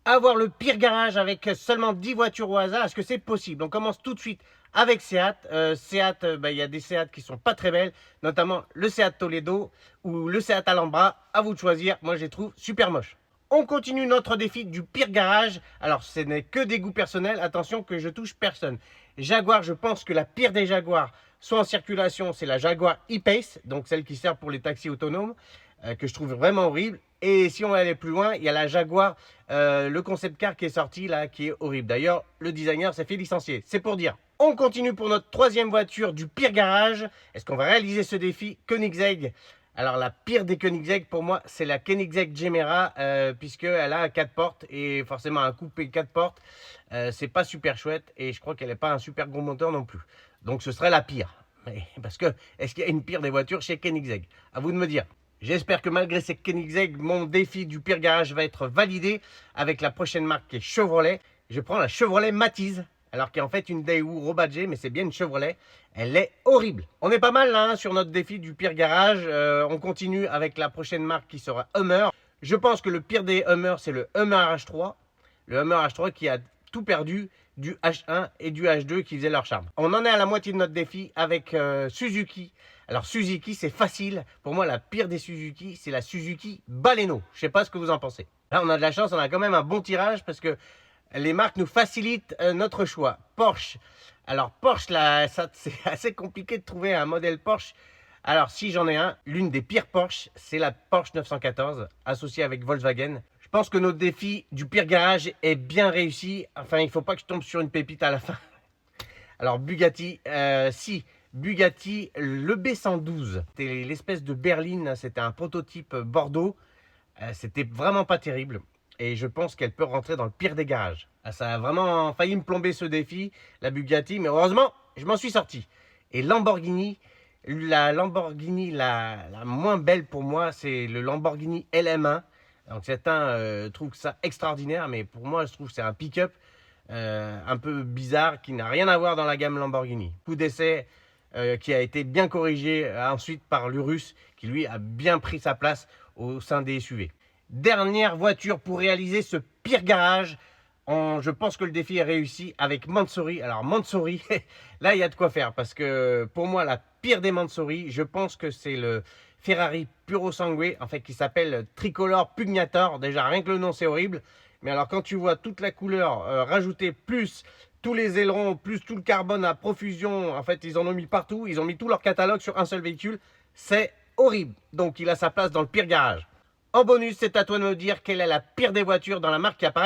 Avoir le pire garage avec seulement 10 voitures au hasard, est-ce que c'est possible? On commence tout de suite avec Seat. Il y a des Seat qui sont pas très belles, notamment le Seat Toledo ou le Seat Alhambra. À vous de choisir. Moi, je les trouve super moches. On continue notre défi du pire garage. Alors, ce n'est que des goûts personnels. Attention que je touche personne. Jaguar, je pense que la pire des Jaguars soit en circulation, c'est la Jaguar E-Pace, donc celle qui sert pour les taxis autonomes, que je trouve vraiment horrible. Et si on va aller plus loin, il y a la Jaguar, le concept car qui est sorti là, qui est horrible. D'ailleurs, le designer s'est fait licencier. C'est pour dire. On continue pour notre troisième voiture du pire garage. Est-ce qu'on va réaliser ce défi? Koenigsegg. Alors la pire des Koenigsegg pour moi, c'est la Koenigsegg Gemera, puisqu'elle a 4 portes et forcément un coupé 4 portes. C'est pas super chouette et je crois qu'elle n'est pas un super gros moteur non plus. Donc ce serait la pire. Parce que, est-ce qu'il y a une pire des voitures chez Koenigsegg? À vous de me dire. J'espère que malgré ces Koenigsegg, mon défi du pire garage va être validé avec la prochaine marque qui est Chevrolet. Je prends la Chevrolet Matiz, alors qui est en fait une Daewoo Rebadgé, mais c'est bien une Chevrolet. Elle est horrible. On est pas mal là sur notre défi du pire garage. On continue avec la prochaine marque qui sera Hummer. Je pense que le pire des Hummer, c'est le Hummer H3. Le Hummer H3 qui a tout perdu du H1 et du H2 qui faisaient leur charme. On en est à la moitié de notre défi avec Suzuki. Alors Suzuki, c'est facile. Pour moi, la pire des Suzuki, c'est la Suzuki Baleno. Je ne sais pas ce que vous en pensez. Là, on a de la chance, on a quand même un bon tirage parce que les marques nous facilitent notre choix. Porsche. Alors Porsche, là, c'est assez compliqué de trouver un modèle Porsche. Alors si j'en ai un, l'une des pires Porsche, c'est la Porsche 914 associée avec Volkswagen. Je pense que notre défi du pire garage est bien réussi. Enfin, il ne faut pas que je tombe sur une pépite à la fin. Alors Bugatti, Bugatti, le B112. C'était l'espèce de berline, c'était un prototype Bordeaux. C'était vraiment pas terrible. Et je pense qu'elle peut rentrer dans le pire des garages. Ça a vraiment failli me plomber ce défi, la Bugatti. Mais heureusement, je m'en suis sorti. Et Lamborghini, la Lamborghini la moins belle pour moi, c'est le Lamborghini LM1. Donc certains trouvent ça extraordinaire, mais pour moi, je trouve que c'est un pick-up un peu bizarre qui n'a rien à voir dans la gamme Lamborghini. Coup d'essai qui a été bien corrigé ensuite par l'Urus, qui lui a bien pris sa place au sein des SUV. Dernière voiture pour réaliser ce pire garage. Je pense que le défi est réussi avec Mansory. Alors Mansory, là il y a de quoi faire parce que pour moi la pire des Mansory, je pense que c'est le Ferrari Puro Sangue, en fait qui s'appelle Tricolor Pugnator. Déjà rien que le nom c'est horrible. Mais alors quand tu vois toute la couleur rajoutée, plus tous les ailerons, plus tout le carbone à profusion, en fait ils en ont mis partout, ils ont mis tout leur catalogue sur un seul véhicule, c'est horrible. Donc il a sa place dans le pire garage. En bonus, c'est à toi de me dire quelle est la pire des voitures dans la marque qui apparaît.